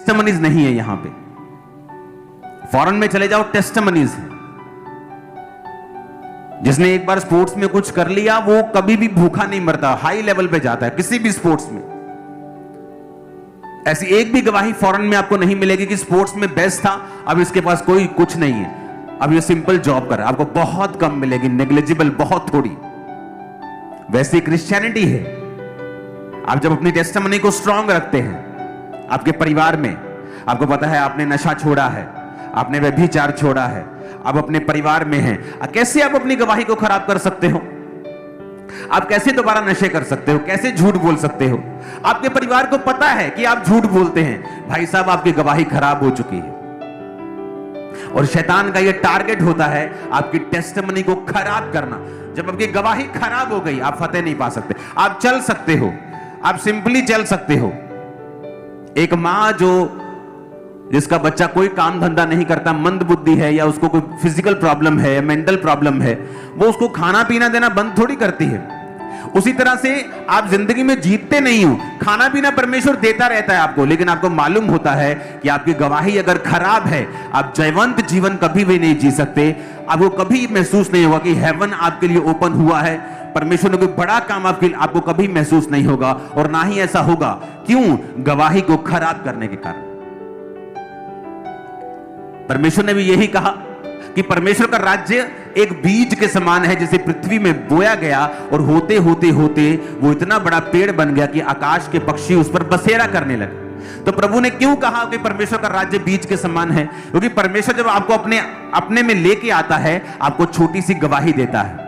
Testimonies नहीं है यहां पे। फॉरेन में चले जाओ, टेस्टिमनीज है। जिसने एक बार स्पोर्ट्स में कुछ कर लिया वो कभी भी भूखा नहीं मरता, हाई लेवल पे जाता है किसी भी स्पोर्ट्स में। ऐसी एक भी गवाही फॉरेन में आपको नहीं मिलेगी कि स्पोर्ट्स में बेस्ट था, अब इसके पास कोई कुछ नहीं है, अब ये सिंपल जॉब कर रहा है। आपको बहुत कम मिलेगी, नेग्लिजिबल, बहुत थोड़ी। वैसी क्रिश्चियनिटी है। आप जब अपनी टेस्टिमनी को स्ट्रांग रखते हैं आपके परिवार में, आपको पता है आपने नशा छोड़ा है, आपने व्यभिचार छोड़ा है, आप अपने परिवार में हैं, कैसे आप अपनी गवाही को खराब कर सकते हो? आप कैसे दोबारा नशे कर सकते हो? कैसे झूठ बोल सकते हो? आपके परिवार को पता है कि आप झूठ बोलते हैं, भाई साहब आपकी गवाही खराब हो चुकी है। और शैतान का यह टारगेट होता है आपकी टेस्टिमनी को खराब करना। जब आपकी गवाही खराब हो गई, आप फतेह नहीं पा सकते। आप चल सकते हो, आप सिंपली चल सकते हो। एक मां जिसका बच्चा कोई काम धंधा नहीं करता, मंद बुद्धि है, या उसको कोई फिजिकल प्रॉब्लम है या मेंटल प्रॉब्लम है, वो उसको खाना पीना देना बंद थोड़ी करती है। उसी तरह से आप जिंदगी में जीतते नहीं हो, खाना पीना परमेश्वर देता रहता है आपको, लेकिन आपको मालूम होता है कि आपकी गवाही अगर खराब है, आप जयवंत जीवन कभी भी नहीं जी सकते। आपको कभी महसूस नहीं होगा कि हेवन आपके लिए ओपन हुआ है, परमेश्वर ने कोई बड़ा काम आपको कभी महसूस नहीं होगा, और ना ही ऐसा होगा। क्यों? गवाही को खराब करने के कारण। परमेश्वर ने भी यही कहा कि परमेश्वर का राज्य एक बीज के समान है, जिसे पृथ्वी में बोया गया और होते होते होते वो इतना बड़ा पेड़ बन गया कि आकाश के पक्षी उस पर बसेरा करने लगे। तो प्रभु ने क्यों कहा कि परमेश्वर का राज्य बीज के समान है? क्योंकि परमेश्वर जब आपको अपने में लेके आता है, आपको छोटी सी गवाही देता है।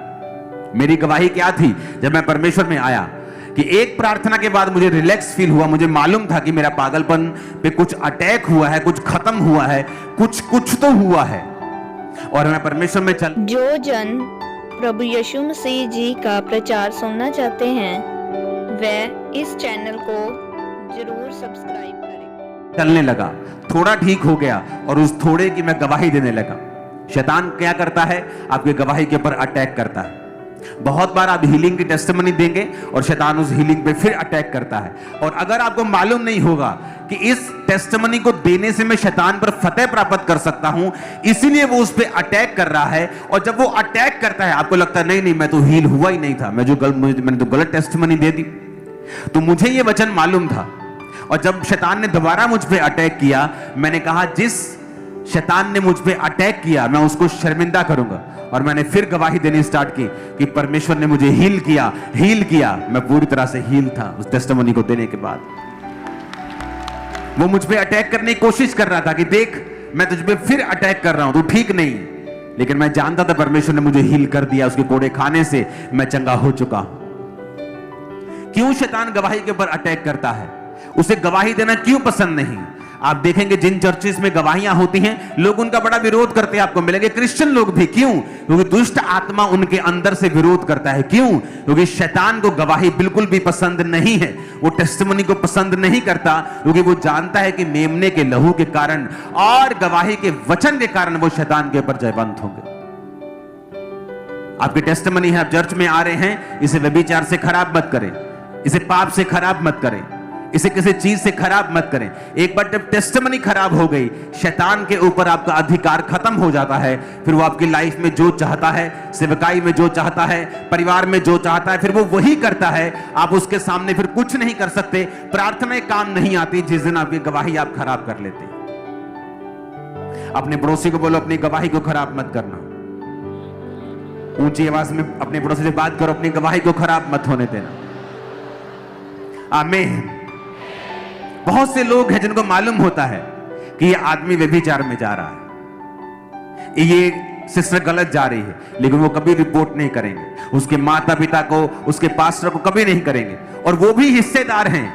मेरी गवाही क्या थी? जब मैं परमेश्वर में आया कि एक प्रार्थना के बाद मुझे रिलैक्स फील हुआ, मुझे मालूम था कि मेरा पागलपन पे कुछ अटैक हुआ है, कुछ खत्म हुआ है, कुछ तो हुआ है, और मैं परमेश्वर में चल। जो जन प्रभु यीशु मसीह जी का प्रचार सुनना चाहते हैं वे इस चैनल को जरूर सब्सक्राइब करें। चलने लगा, थोड़ा ठीक हो गया, और उस थोड़े की मैं गवाही देने लगा। शैतान क्या करता है? आपकी गवाही के ऊपर अटैक करता है। बहुत बार आप हीलिंग की टेस्टिमनी देंगे और शैतान उस हीलिंग पे फिर अटैक करता है। और अगर आपको मालूम नहीं होगा कि इस टेस्टिमनी को देने से मैं शैतान पर फतेह प्राप्त कर सकता हूं, इसीलिए वो उस पे अटैक कर रहा है, और जब वो अटैक करता है आपको लगता है नहीं मैं तो हील हुआ ही नहीं था, मैंने तो गलत टेस्टिमनी दे दी। तो मुझे ये वचन मालूम था, और जब शैतान ने दोबारा मुझ पे अटैक किया, मैंने कहा जिस शैतान ने मुझ पे अटैक किया मैं उसको शर्मिंदा करूंगा। और मैंने फिर गवाही देनी स्टार्ट की कि परमेश्वर ने मुझे हील किया। मैं पूरी तरह से हील था उस टेस्टिमनी को देने के बाद। वो मुझ पे अटैक करने की कोशिश कर रहा था कि देख मैं तुझ पे फिर अटैक कर रहा हूं, तू ठीक नहीं, लेकिन मैं जानता था परमेश्वर ने मुझे हील कर दिया, उसके कोड़े खाने से मैं चंगा हो चुका हूं। क्यों शैतान गवाही के ऊपर अटैक करता है? उसे गवाही देना क्यों पसंद नहीं? आप देखेंगे जिन चर्चेस में गवाहियां होती हैं, लोग उनका बड़ा विरोध करते हैं, आपको मिलेंगे क्रिश्चियन लोग भी। क्यों? क्योंकि दुष्ट आत्मा उनके अंदर से विरोध करता है। क्यों? क्योंकि शैतान को गवाही बिल्कुल भी पसंद नहीं है, वो टेस्टिमनी को पसंद नहीं करता, क्योंकि वो जानता है कि मेमने के लहू के कारण और गवाही के वचन के कारण वो शैतान के ऊपर जयवंत होंगे। आपकी टेस्टिमनी है, आप चर्च में आ रहे हैं, इसे व्यभिचार से खराब मत करें, इसे पाप से खराब मत करें, इसे किसी चीज से खराब मत करें। एक बार जब टेस्टिमनी खराब हो गई, शैतान के ऊपर आपका अधिकार खत्म हो जाता है। फिर वो आपकी लाइफ में जो चाहता है, सेवकाई में जो चाहता है, परिवार में जो चाहता है, फिर वो वही करता है। आप उसके सामने फिर कुछ नहीं कर सकते, प्रार्थनाएं काम नहीं आती जिस दिन आपकी गवाही आप खराब कर लेते हैं। अपने पड़ोसी को बोलो अपनी गवाही को खराब मत करना। ऊंची आवाज में अपने पड़ोसी से बात करो, अपनी गवाही को खराब मत होने देना। आमीन। बहुत से लोग हैं जिनको मालूम होता है कि ये आदमी व्यभिचार में जा रहा है, ये सिस्टर गलत जा रही है, लेकिन वो कभी रिपोर्ट नहीं करेंगे, उसके माता पिता को, उसके पास्टर को कभी नहीं करेंगे, और वो भी हिस्सेदार हैं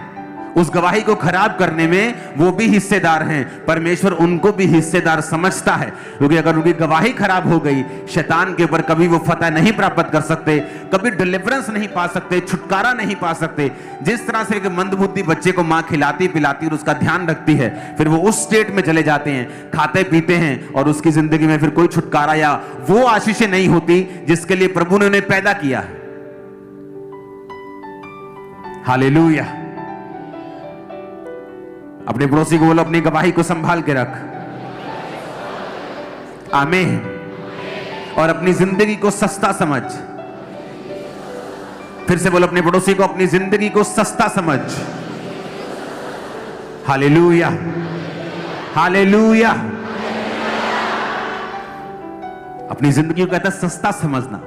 उस गवाही को खराब करने में, वो भी हिस्सेदार हैं। परमेश्वर उनको भी हिस्सेदार समझता है, क्योंकि अगर उनकी गवाही खराब हो गई, शैतान के ऊपर कभी वो फतह नहीं प्राप्त कर सकते, कभी डिलीवरेंस नहीं पा सकते, छुटकारा नहीं पा सकते। जिस तरह से एक मंदबुद्धि बच्चे को मां खिलाती पिलाती और उसका ध्यान रखती है, फिर वो उस स्टेट में चले जाते हैं, खाते पीते हैं, और उसकी जिंदगी में फिर कोई छुटकारा या वो आशीषें नहीं होती जिसके लिए प्रभु ने उन्हें पैदा किया है। हालेलुया। अपने पड़ोसी को बोलो, अपनी गवाही को संभाल के रख। आमीन। और अपनी जिंदगी को सस्ता समझ। फिर से बोलो, अपने पड़ोसी को अपनी जिंदगी को सस्ता समझ। Hallelujah, hallelujah. अपनी जिंदगी को कहता है सस्ता समझना।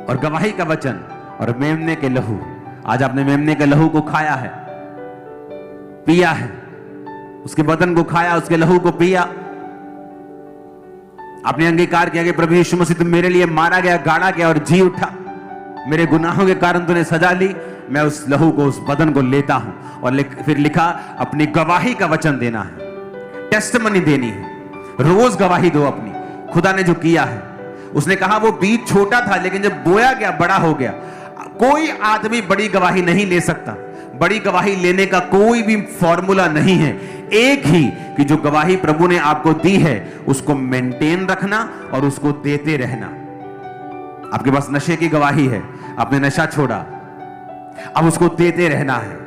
और गवाही का वचन और मेमने के लहू। आज आपने मेमने के लहू को खाया है, पिया है, उसके बदन को खाया, उसके लहू को पिया। आपने अंगीकार किया कि प्रभु यीशु मसीह तुम मेरे लिए मारा गया, गाड़ा गया और जी उठा। मेरे गुनाहों के कारण तूने सजा ली। मैं उस लहू को, उस बदन को लेता हूं। और फिर लिखा, अपनी गवाही का वचन देना है, टेस्टिमनी देनी है। रोज गवाही दो अपनी, खुदा ने जो किया है। उसने कहा वो बीज छोटा था, लेकिन जब बोया गया बड़ा हो गया। कोई आदमी बड़ी गवाही नहीं ले सकता। बड़ी गवाही लेने का कोई भी फॉर्मूला नहीं है। एक ही कि जो गवाही प्रभु ने आपको दी है उसको मेंटेन रखना और उसको देते रहना। आपके पास नशे की गवाही है, आपने नशा छोड़ा, अब उसको देते रहना है।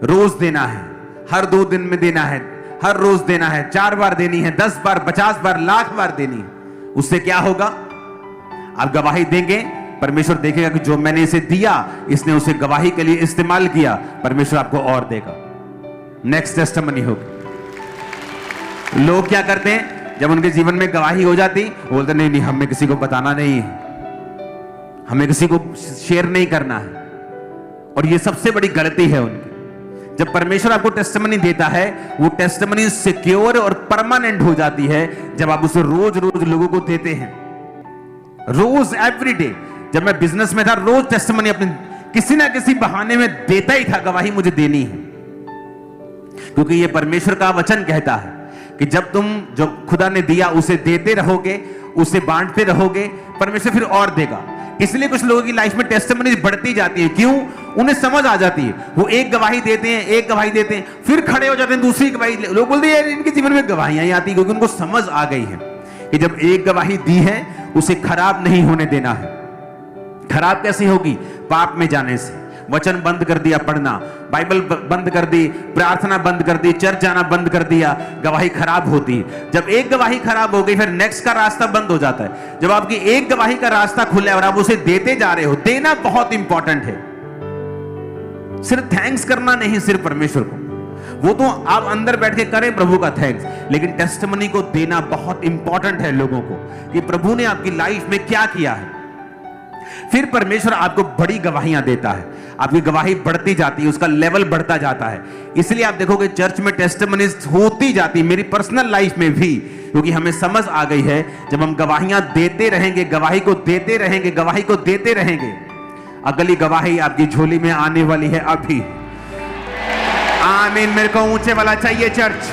रोज देना है, हर 2 दिन में देना है, हर रोज देना है, 4 बार देनी है, 10 बार, 50 बार, लाख बार देनी है। उससे क्या होगा? आप गवाही देंगे, परमेश्वर देखेगा कि जो मैंने इसे दिया, इसने उसे गवाही के लिए इस्तेमाल किया, परमेश्वर आपको और देगा। नेक्स्ट टेस्टिमनी होगी। लोग क्या करते हैं, जब उनके जीवन में गवाही हो जाती, बोलते नहीं नहीं, हमें किसी को बताना नहीं है, हमें किसी को शेयर नहीं करना है। और ये सबसे बड़ी गलती है उनकी। जब परमेश्वर आपको टेस्टिमनी देता है, वो टेस्टिमनी सिक्योर और परमानेंट हो जाती है जब आप उसे रोज रोज लोगों को देते हैं। रोज, एवरीडे। जब मैं बिजनेस में था, रोज टेस्टिमनी अपने किसी ना किसी बहाने में देता ही था, गवाही मुझे देनी है। क्योंकि ये परमेश्वर का वचन कहता है कि जब तुम जो खुदा ने दिया उसे देते रहोगे, उसे बांटते रहोगे, परमेश्वर फिर और देगा। इसलिए कुछ लोगों की लाइफ में टेस्टिमनीज बढ़ती जाती है। क्यों? उन्हें समझ आ जाती है। वो एक गवाही देते हैं, एक गवाही देते हैं, फिर खड़े हो जाते हैं दूसरी गवाही। लोग बोलते हैं यार इनके जीवन में गवाहियां ही आती, क्योंकि उनको समझ आ गई है कि जब एक गवाही दी है उसे खराब नहीं होने देना है। खराब कैसे होगी? पाप में जाने से। वचन बंद कर दिया पढ़ना, बाइबल बंद कर दी, प्रार्थना बंद कर दी, चर्च जाना बंद कर दिया, गवाही खराब होती है। जब एक गवाही खराब हो गई, फिर नेक्स्ट का रास्ता बंद हो जाता है। जब आपकी एक गवाही का रास्ता खुला है और आप उसे देते जा रहे हो, देना बहुत इंपॉर्टेंट है। सिर्फ थैंक्स करना नहीं, सिर्फ परमेश्वर को, वो तो आप अंदर बैठ के करें प्रभु का थैंक्स, लेकिन टेस्टिमनी को देना बहुत इंपॉर्टेंट है लोगों को कि प्रभु ने आपकी लाइफ में क्या किया है। फिर परमेश्वर आपको बड़ी गवाहियां देता है, आपकी गवाही बढ़ती जाती है, उसका लेवल बढ़ता जाता है। इसलिए आप देखोगे चर्च में टेस्टिमनीज होती जाती, मेरी पर्सनल लाइफ में भी, क्योंकि हमें समझ आ गई है जब हम गवाहियां देते रहेंगे, गवाही को देते रहेंगे, गवाही को देते रहेंगे, अगली गवाही आपकी झोली में आने वाली है अभी। आमीन। मेरे को ऊंचे वाला चाहिए चर्च।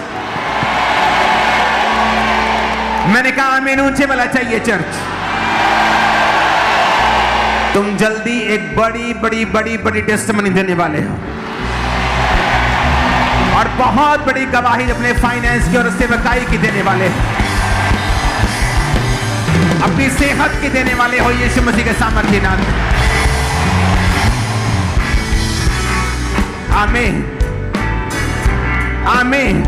मैंने कहा आमीन, ऊंचे वाला चाहिए चर्च। तुम जल्दी एक बड़ी बड़ी बड़ी बड़ी टेस्टिमनी देने वाले हो और बहुत बड़ी गवाही अपने फाइनेंस की और सेवकाई की देने वाले हो, अपनी सेहत की देने वाले हो यीशु मसीह के सामर्थ्य नाम में। आमीन, आमीन।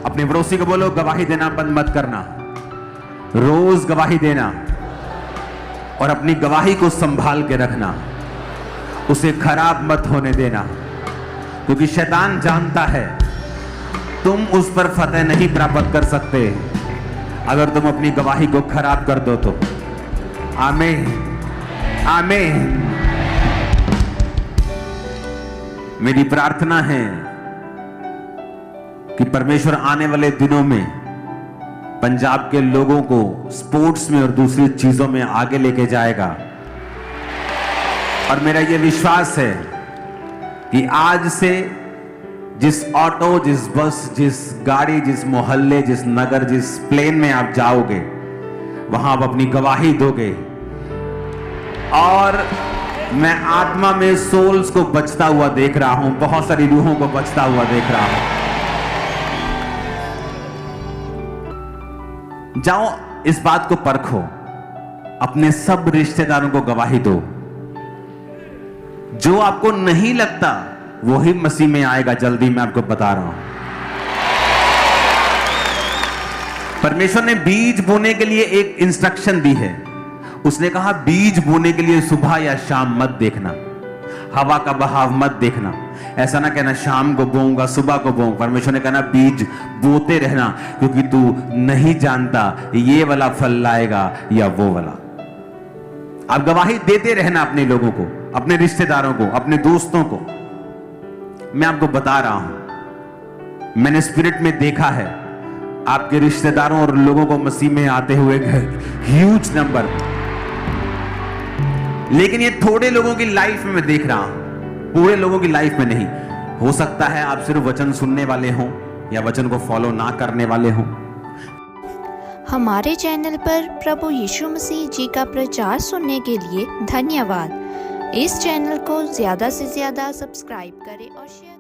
अपने पड़ोसी को बोलो, गवाही देना बंद मत करना, रोज गवाही देना और अपनी गवाही को संभाल के रखना, उसे खराब मत होने देना, क्योंकि शैतान जानता है तुम उस पर फतेह नहीं प्राप्त कर सकते अगर तुम अपनी गवाही को खराब कर दो तो। आमीन, आमीन। मेरी प्रार्थना है कि परमेश्वर आने वाले दिनों में पंजाब के लोगों को स्पोर्ट्स में और दूसरी चीजों में आगे लेके जाएगा। और मेरा यह विश्वास है कि आज से जिस ऑटो, जिस बस, जिस गाड़ी, जिस मोहल्ले, जिस नगर, जिस प्लेन में आप जाओगे, वहां आप अपनी गवाही दोगे। और मैं आत्मा में सोल्स को बचता हुआ देख रहा हूं, बहुत सारी रूहों को बचता हुआ देख रहा हूं। जाओ, इस बात को परखो, अपने सब रिश्तेदारों को गवाही दो। जो आपको नहीं लगता वही मसीह में आएगा जल्दी, मैं आपको बता रहा हूं। परमेश्वर ने बीज बोने के लिए एक इंस्ट्रक्शन दी है। उसने कहा बीज बोने के लिए सुबह या शाम मत देखना, हवा का बहाव मत देखना। ऐसा ना कहना शाम को बोऊंगा सुबह को बोऊंगा। परमेश्वर ने कहना बीज बोते रहना, क्योंकि तू नहीं जानता ये वाला फल लाएगा या वो वाला। आप गवाही देते रहना अपने लोगों को, अपने रिश्तेदारों को, अपने दोस्तों को। मैं आपको बता रहा हूं, मैंने स्पिरिट में देखा है आपके रिश्तेदारों और लोगों को मसीह में आते हुए ह्यूज नंबर। लेकिन ये थोड़े लोगों की लाइफ में मैं देख रहा हूं, पूरे लोगों की लाइफ में नहीं। हो सकता है आप सिर्फ वचन सुनने वाले हों या वचन को फॉलो ना करने वाले हों। हमारे चैनल पर प्रभु यीशु मसीह जी का प्रचार सुनने के लिए धन्यवाद। इस चैनल को ज़्यादा से ज़्यादा सब्सक्राइब करें और शेयर